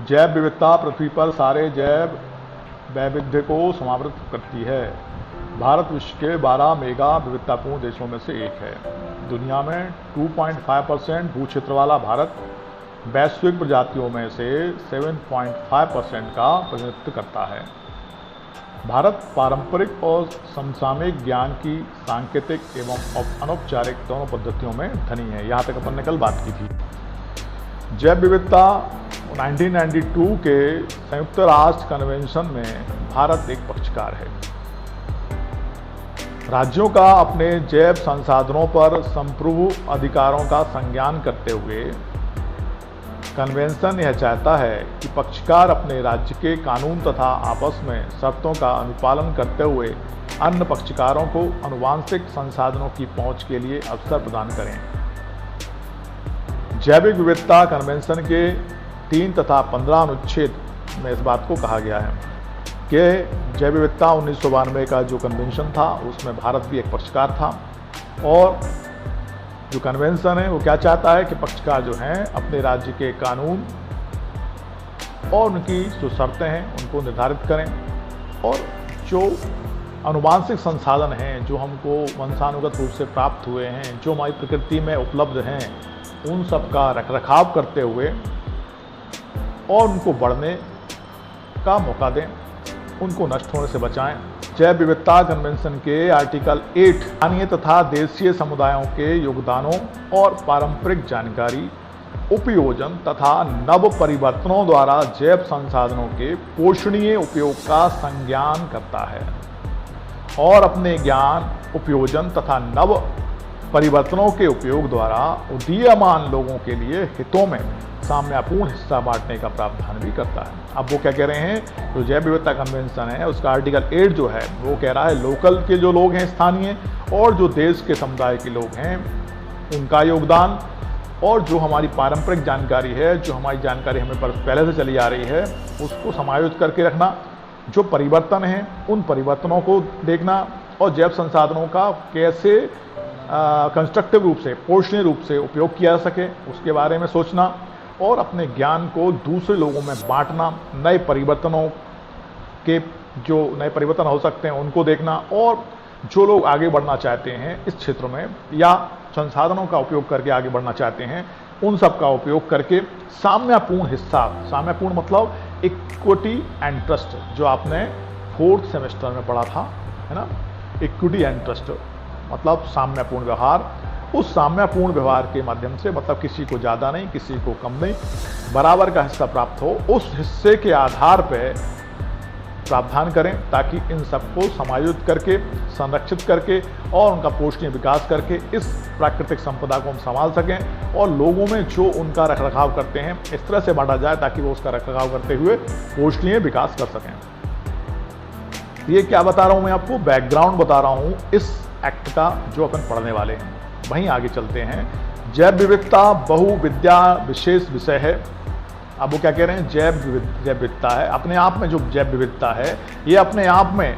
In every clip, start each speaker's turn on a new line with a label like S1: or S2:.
S1: जैव विविधता पृथ्वी पर सारे जैव वैविध्य को समावृत करती है। भारत विश्व के 12 मेगा विविधतापूर्ण देशों में से एक है। दुनिया में 2.5% भू क्षेत्र वाला भारत वैश्विक प्रजातियों में से 7.5% का प्रतिनिधित्व करता है। भारत पारंपरिक और समसामयिक ज्ञान की सांकेतिक एवं अनौपचारिक दोनों पद्धतियों में धनी है। यहाँ तक अपन ने कल बात की थी। जैव विविधता 1992 के संयुक्त राष्ट्र कन्वेंशन में भारत एक पक्षकार है। राज्यों का अपने जैव संसाधनों पर संप्रभु अधिकारों का संज्ञान करते हुए कन्वेंशन यह चाहता है कि पक्षकार अपने राज्य के कानून तथा आपस में शर्तों का अनुपालन करते हुए अन्य पक्षकारों को आनुवांशिक संसाधनों की पहुंच के लिए अवसर प्रदान करें। जैविक विविधता कन्वेंशन के 3 तथा 15 अनुच्छेद में इस बात को कहा गया है कि जैव विविधता 1992 का जो कन्वेंशन था उसमें भारत भी एक पक्षकार था, और जो कन्वेंशन है वो क्या चाहता है कि पक्षकार जो हैं अपने राज्य के कानून और उनकी जो शर्तें हैं उनको निर्धारित करें, और जो आनुवांशिक संसाधन हैं जो हमको वंशानुगत रूप से प्राप्त हुए हैं, जो हमारी प्रकृति में उपलब्ध हैं, उन सब का रखरखाव करते हुए और उनको बढ़ने का मौका दें, उनको नष्ट होने से बचाएं। जैव विविधता कन्वेंशन के आर्टिकल 8 स्थानीय तथा देशीय समुदायों के योगदानों और पारंपरिक जानकारी, उपयोजन तथा नव परिवर्तनों द्वारा जैव संसाधनों के पोषणीय उपयोग का संज्ञान करता है, और अपने ज्ञान, उपयोजन तथा नव परिवर्तनों के उपयोग द्वारा उदीयमान लोगों के लिए हितों में साम्यपूर्ण हिस्सा बांटने का प्रावधान भी करता है। अब वो क्या कह रहे हैं, जो जैव विविधता कन्वेंशन है उसका आर्टिकल 8 जो है वो कह रहा है लोकल के जो लोग हैं स्थानीय और जो देश के समुदाय के लोग हैं उनका योगदान, और जो हमारी पारंपरिक जानकारी है, जो हमारी जानकारी हमें पहले से चली आ रही है, उसको समायोजित करके रखना, जो परिवर्तन हैं उन परिवर्तनों को देखना, और जैव संसाधनों का कैसे कंस्ट्रक्टिव रूप से, पोषणीय रूप से उपयोग किया जा सके उसके बारे में सोचना, और अपने ज्ञान को दूसरे लोगों में बांटना, नए परिवर्तनों के जो नए परिवर्तन हो सकते हैं उनको देखना, और जो लोग आगे बढ़ना चाहते हैं इस क्षेत्र में या संसाधनों का उपयोग करके आगे बढ़ना चाहते हैं उन सब का उपयोग करके साम्यपूर्ण हिस्सा, साम्यपूर्ण मतलब इक्विटी एंड ट्रस्ट, जो आपने 4th सेमेस्टर में पढ़ा था, है ना, इक्विटी एंड ट्रस्ट मतलब साम्यपूर्ण व्यवहार। उस साम्यपूर्ण व्यवहार के माध्यम से मतलब किसी को ज़्यादा नहीं, किसी को कम नहीं, बराबर का हिस्सा प्राप्त हो, उस हिस्से के आधार पर प्रावधान करें ताकि इन सबको समायोजित करके, संरक्षित करके और उनका पोषणीय विकास करके इस प्राकृतिक संपदा को हम संभाल सकें, और लोगों में जो उनका रखरखाव करते हैं इस तरह से बांटा जाए ताकि वो उसका रखरखाव करते हुए पोषणीय विकास कर सकें। ये क्या बता रहा हूँ मैं आपको, बैकग्राउंड बता रहा हूँ इस एक्ट का जो अपन पढ़ने वाले हैं। वहीं आगे चलते हैं। जैव विविधता बहुविद्या विशेष विषय है। अब वो क्या कह रहे हैं, जैव विविधता है, अपने आप में जो जैव विविधता है ये अपने आप में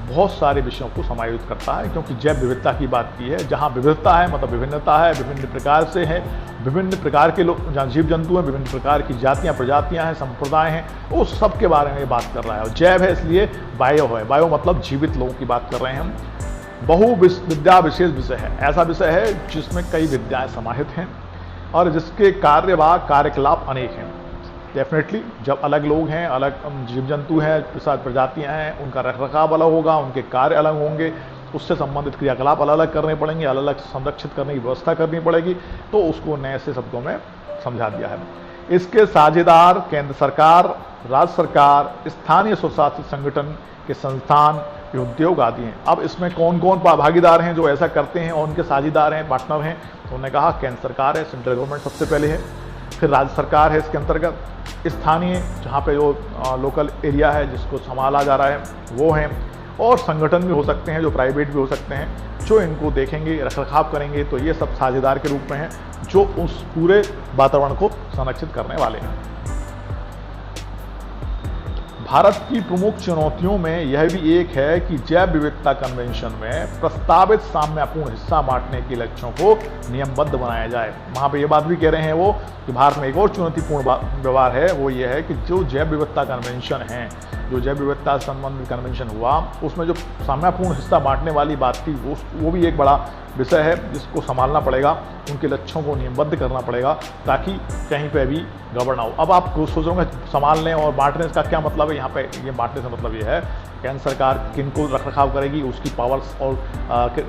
S1: बहुत सारे विषयों को समायोजित करता है, क्योंकि जैव विविधता की बात की है, जहाँ विविधता है मतलब विभिन्नता है, विभिन्न प्रकार से है, विभिन्न प्रकार के लोग जहाँ जीव जंतु हैं, विभिन्न प्रकार की जातियाँ प्रजातियाँ हैं, संप्रदाय हैं, उस सब के बारे में बात कर रहा है। और जैव है इसलिए बायो है, बायो मतलब जीवित लोगों की बात कर रहे हैं हम। बहुविद्या विशेष विषय है, ऐसा विषय है जिसमें कई विद्याएं समाहित हैं और जिसके कार्य व कार्यकलाप अनेक हैं। डेफिनेटली जब अलग लोग हैं, अलग जीव जंतु हैं, प्रजातियां हैं, उनका रखरखाव अलग होगा, उनके कार्य अलग होंगे, उससे संबंधित क्रियाकलाप अलग अलग करने पड़ेंगे, अलग अलग संरक्षित करने की व्यवस्था करनी पड़ेगी, तो उसको नए से शब्दों में समझा दिया है। इसके साझेदार केंद्र सरकार, राज्य सरकार, स्थानीय स्वशासित संगठन के संस्थान, उद्योग आदि हैं। अब इसमें कौन कौन भागीदार हैं जो ऐसा करते हैं और उनके साझेदार हैं, पार्टनर हैं, तो उन्होंने कहा केंद्र सरकार है, सेंट्रल गवर्नमेंट सबसे पहले है, फिर राज्य सरकार है इसके अंतर्गत, स्थानीय जहाँ पे जो लोकल एरिया है जिसको संभाला जा रहा है वो हैं, और संगठन भी हो सकते हैं जो प्राइवेट भी हो सकते हैं जो इनको देखेंगे, रखरखाव करेंगे। तो ये सब साझेदार के रूप में हैं जो उस पूरे वातावरण को संरक्षित करने वाले हैं। भारत की प्रमुख चुनौतियों में यह भी एक है कि जैव विविधता कन्वेंशन में प्रस्तावित साम्यपूर्ण हिस्सा बांटने के लक्ष्यों को नियमबद्ध बनाया जाए। वहाँ पे ये बात भी कह रहे हैं वो कि भारत में एक और चुनौतीपूर्ण व्यवहार है, वो ये है कि जो जैव विविधता कन्वेंशन है, जो जैव विविधता से संबंधित कन्वेंशन हुआ, उसमें जो साम्यपूर्ण हिस्सा बांटने वाली बात थी वो भी एक बड़ा विषय है जिसको संभालना पड़ेगा, उनके लक्ष्यों को नियमबद्ध करना पड़ेगा ताकि कहीं पे भी गड़बड़ ना हो। अब आप सोचोगे संभालने और बांटने का क्या मतलब है, यहाँ पे ये बांटने से मतलब ये है केंद्र सरकार किन को रखरखाव करेगी, उसकी पावर्स और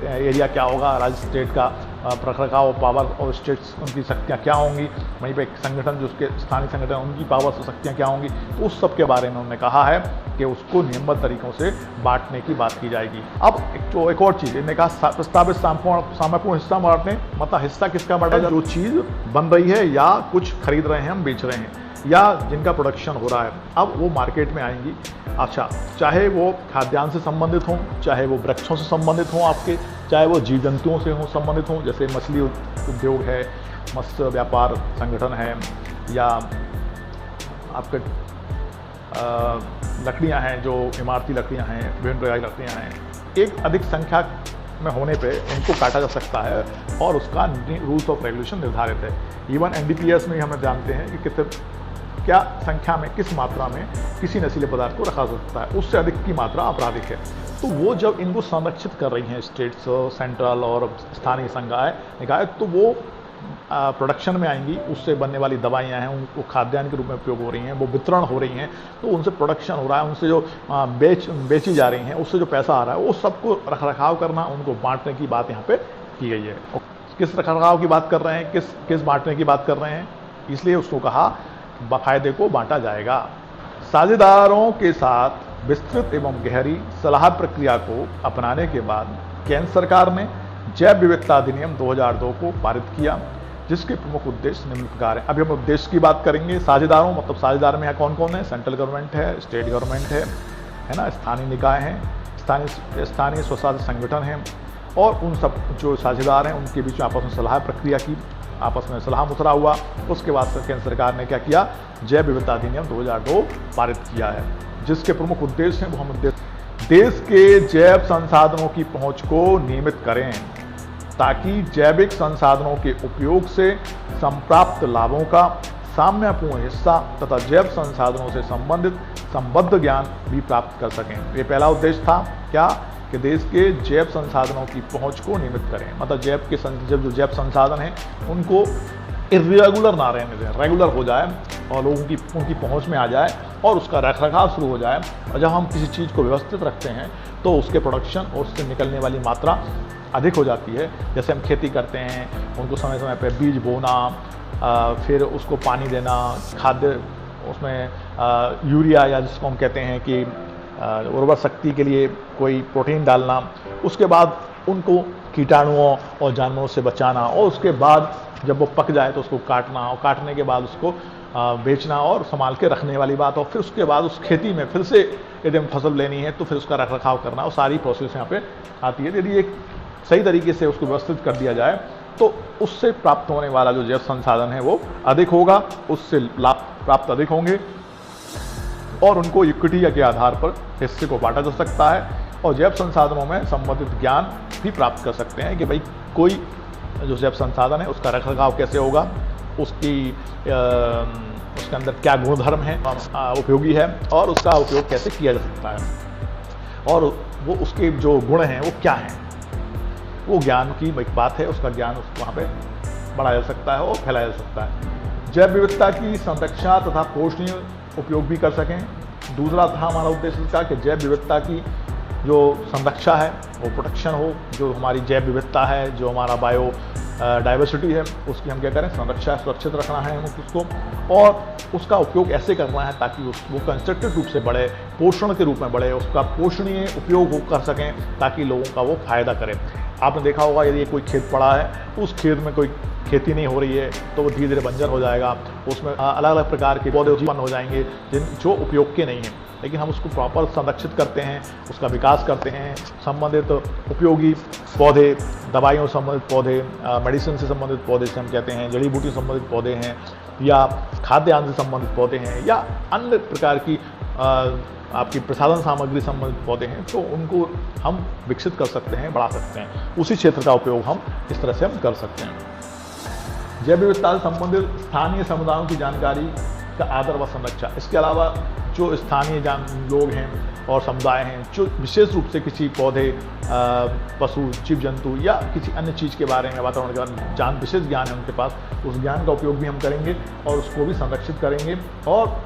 S1: एरिया क्या होगा, राज्य स्टेट का रखरखाव पावर और स्टेट्स उनकी शक्तियाँ क्या होंगी, वहीं पे संगठन जो उसके स्थानीय संगठन उनकी पावर्स और शक्तियाँ क्या होंगी, तो उस सब के बारे में उन्होंने कहा है कि उसको नियमबद्ध तरीकों से बांटने की बात की जाएगी। अब एक और चीज़ इन्होंने कहा, प्रस्तावित साम्यपूर्ण हिस्सा बांटने, मतलब हिस्सा किसका बांटा जाए, जो चीज़ बन रही है या कुछ खरीद रहे हैं हम, बेच रहे हैं, या जिनका प्रोडक्शन हो रहा है, अब वो मार्केट में आएंगी। अच्छा, चाहे वो खाद्यान्न से संबंधित हों, चाहे वो वृक्षों से संबंधित हों आपके, चाहे वो जीव जंतुओं से हों संबंधित हों, जैसे मछली उद्योग है, मत्स्य व्यापार संगठन है, या आपके लकड़ियाँ हैं जो इमारती लकड़ियाँ हैं, विभिन्न प्रकार की लकड़ियाँ हैं, एक अधिक संख्या में होने पे इनको काटा जा सकता है और उसका रूल्स ऑफ रेगुलेशन निर्धारित है। इवन NDPS में हम जानते हैं कि कितने क्या संख्या में, किस मात्रा में किसी नशीले पदार्थ को रखा जा सकता है, उससे अधिक की मात्रा आपराधिक है। तो वो जब इनको संरक्षित कर रही हैं स्टेट्स, सेंट्रल और स्थानीय निकाय, तो वो प्रोडक्शन में आएंगी, उससे बनने वाली दवाइयाँ हैं उनको खाद्यान्न के रूप में उपयोग हो रही हैं, वो वितरण हो रही हैं, तो उनसे प्रोडक्शन हो रहा है, उनसे जो बेची जा रही हैं, उससे जो पैसा आ रहा है, वो सबको रखरखाव करना, उनको बांटने की बात यहाँ पे की गई है। किस रखरखाव की बात कर रहे हैं, किस बांटने की बात कर रहे हैं, इसलिए उसको कहा बाकायदे को बांटा जाएगा। साझेदारों के साथ विस्तृत एवं गहरी सलाह प्रक्रिया को अपनाने के बाद केंद्र सरकार ने जैव विविधता अधिनियम 2002 को पारित किया, जिसके प्रमुख उद्देश्य निम्न प्रकार है। अभी हम उद्देश्य की बात करेंगे। साझेदारों मतलब साझेदार में यहाँ कौन कौन है, सेंट्रल गवर्नमेंट है, स्टेट गवर्नमेंट है ना, स्थानीय निकाय हैं, स्थानीय स्वशासित संगठन हैं, और उन सब जो साझेदार हैं उनके बीच में आपस में सलाह प्रक्रिया की, आपस में सलाह मुशरा हुआ। उसके बाद केंद्र सरकार ने क्या किया, जैव विविधता अधिनियम 2002 पारित किया है, जिसके प्रमुख उद्देश्य हैं वो हम उद्देश्य देश के जैव संसाधनों की पहुंच को नियमित करें ताकि जैविक संसाधनों के उपयोग से संप्राप्त लाभों का साम्यपूर्ण हिस्सा तथा जैव संसाधनों से संबंधित संबद्ध ज्ञान भी प्राप्त कर सकें। ये पहला उद्देश्य था क्या, कि देश के जैव संसाधनों की पहुंच को नियमित करें, मतलब जो जैव संसाधन हैं उनको इर्रेगुलर ना रहने दें, रेगुलर हो जाए और लोगों की उनकी पहुंच में आ जाए और उसका रखरखाव शुरू हो जाए। और जब हम किसी चीज़ को व्यवस्थित रखते हैं तो उसके प्रोडक्शन और उससे निकलने वाली मात्रा अधिक हो जाती है। जैसे हम खेती करते हैं, उनको समय समय पर बीज बोना, फिर उसको पानी देना, खाद्य उसमें यूरिया या जिसको हम कहते हैं कि उर्वर शक्ति के लिए कोई प्रोटीन डालना, उसके बाद उनको कीटाणुओं और जानवरों से बचाना, और उसके बाद जब वो पक जाए तो उसको काटना, और काटने के बाद उसको बेचना और संभाल के रखने वाली बात, और फिर उसके बाद उस खेती में फिर से यदि हम फसल लेनी है तो फिर उसका रखरखाव करना, और सारी प्रोसेस यहाँ पे आती है। यदि एक सही तरीके से उसको व्यवस्थित कर दिया जाए तो उससे प्राप्त होने वाला जो जैव संसाधन है वो अधिक होगा, उससे लाभ प्राप्त अधिक होंगे और उनको इक्विटी के आधार पर हिस्से को बांटा जा सकता है, और जैव संसाधनों में संबंधित ज्ञान भी प्राप्त कर सकते हैं कि भाई कोई जो जैव संसाधन है उसका रखरखाव कैसे होगा, उसके अंदर क्या गुणधर्म है, उपयोगी है, और उसका उपयोग कैसे किया जा सकता है, और वो उसके जो गुण हैं वो क्या हैं, वो ज्ञान की एक बात है, उसका ज्ञान वहाँ पे बढ़ाया जा सकता है और फैलाया जा सकता है। जैव विविधता की संरक्षा तथा पोषणीय उपयोग भी कर सकें। दूसरा था हमारा उद्देश्य का कि जैव विविधता की जो संरक्षा है वो प्रोटेक्शन हो, जो हमारी जैव विविधता है, जो हमारा बायो डाइवर्सिटी है, उसकी हम क्या करें, संरक्षा सुरक्षित रखना है उसको, और उसका उपयोग ऐसे करना है ताकि वो कंस्ट्रक्टिव रूप से बढ़े, पोषण के रूप में बढ़े, उसका पोषणीय उपयोग कर सकें ताकि लोगों का वो फायदा करे। आपने देखा होगा यदि कोई खेत पड़ा है, उस खेत में कोई खेती नहीं हो रही है तो वो धीरे धीरे बंजर हो जाएगा, उसमें अलग अलग प्रकार के पौधे उत्पन्न हो जाएंगे जो उपयोग के नहीं हैं। लेकिन हम उसको प्रॉपर संरक्षित करते हैं, उसका विकास करते हैं, संबंधित उपयोगी पौधे, दवाइयों से संबंधित पौधे, मेडिसिन से संबंधित पौधे से हम कहते हैं, जड़ी बूटी से संबंधित पौधे हैं, या खाद्यान्न से संबंधित पौधे हैं, या अन्य प्रकार की आपकी प्रसाधन सामग्री संबंधित पौधे हैं, तो उनको हम विकसित कर सकते हैं, बढ़ा सकते हैं। उसी क्षेत्र का उपयोग हम इस तरह से हम कर सकते हैं। जैव विविधता से संबंधित स्थानीय समुदायों की जानकारी का आदर व संरक्षा। इसके अलावा जो स्थानीय लोग हैं और समुदाय हैं, जो विशेष रूप से किसी पौधे, पशु, जीव जंतु या किसी अन्य चीज़ के बारे में, वातावरण के बारे में विशेष ज्ञान है उनके पास, उस ज्ञान का उपयोग भी हम करेंगे और उसको भी संरक्षित करेंगे और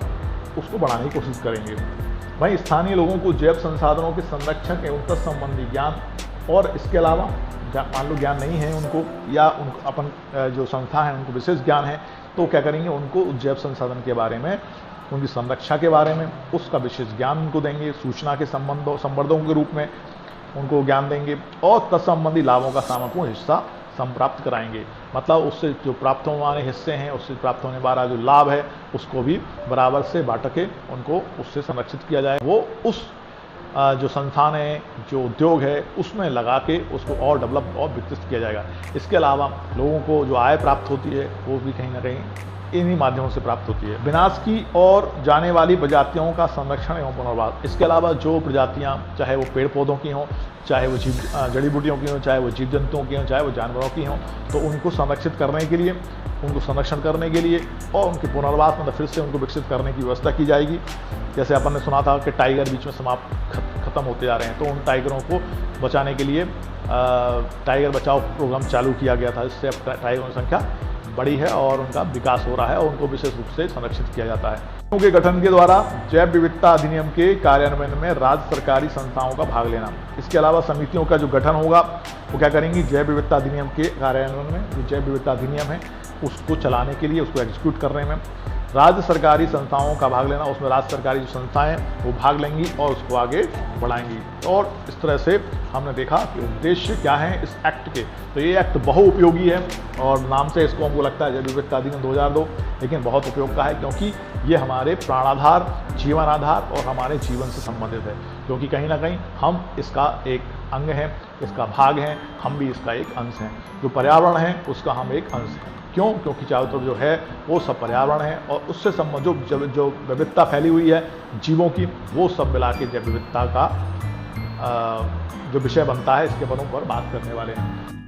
S1: उसको बढ़ाने की कोशिश करेंगे। वहीं स्थानीय लोगों को जैव संसाधनों के संरक्षण एवं तत्संबंधी ज्ञान, और इसके अलावा मान लो ज्ञान नहीं है उनको, या उनको अपन जो संस्था है उनको विशेष ज्ञान है, तो क्या करेंगे, उनको जैव संसाधन के बारे में, उनकी संरक्षा के बारे में उसका विशेष ज्ञान उनको देंगे, सूचना के संवर्धकों के रूप में उनको ज्ञान देंगे और तत्संबंधी लाभों का सामूहिक हिस्सा संप्राप्त कराएंगे। मतलब उससे जो प्राप्त होने वाले हिस्से हैं, उससे प्राप्त होने वाला जो लाभ है, उसको भी बराबर से बांट के उनको उससे संरक्षित किया जाए। वो उस जो संस्थान है, जो उद्योग है, उसमें लगा के उसको और डेवलप और विकसित किया जाएगा। इसके अलावा लोगों को जो आय प्राप्त होती है वो भी कहीं ना कहीं इन्हीं माध्यमों से प्राप्त होती है। विनाश की और जाने वाली प्रजातियों का संरक्षण एवं पुनर्वास। इसके अलावा जो प्रजातियां, चाहे वो पेड़ पौधों की हों, चाहे वो जड़ी बूटियों की हों, चाहे वो जीव जंतुओं की हों, चाहे वो जानवरों की हों, तो उनको संरक्षित करने के लिए, उनको संरक्षण करने के लिए और उनके पुनर्वास मतलब फिर से उनको विकसित करने की व्यवस्था की जाएगी। जैसे अपन ने सुना था कि टाइगर बीच में समाप्त खत्म होते जा रहे हैं, तो उन टाइगरों को बचाने के लिए टाइगर बचाओ प्रोग्राम चालू किया गया था। इससे अब टाइगरों की संख्या बड़ी है और उनका विकास हो रहा है और उनको विशेष रूप से संरक्षित किया जाता है। के गठन के द्वारा जैव विविधता अधिनियम के कार्यान्वयन में राज्य सरकारी संस्थाओं का भाग लेना। इसके अलावा समितियों का जो गठन होगा वो क्या करेंगी, जैव विविधता अधिनियम के कार्यान्वयन में जो जैव विविधता अधिनियम है उसको चलाने के लिए, उसको एग्जीक्यूट करने में राज्य सरकारी संस्थाओं का भाग लेना। उसमें राज्य सरकारी जो संस्थाएं वो भाग लेंगी और उसको आगे बढ़ाएंगी। और इस तरह से हमने देखा कि उद्देश्य क्या है इस एक्ट के। तो ये एक्ट बहुउपयोगी है और नाम से इसको हमको लगता है जैव विविधता अधिनियम 2002, लेकिन बहुत उपयोग का है क्योंकि ये हमारे प्राणाधार, जीवन आधार और हमारे जीवन से संबंधित है। क्योंकि कहीं ना कहीं हम इसका एक अंग हैं, इसका भाग हैं, हम भी इसका एक अंश हैं। जो पर्यावरण है उसका हम एक अंश हैं। क्यों? क्योंकि चारों तरफ जो है वो सब पर्यावरण है और उससे संबंधित जो विविधता फैली हुई है जीवों की, वो सब मिला के जैव विविधता का जो विषय बनता है, इसके बारे में बात करने वाले हैं।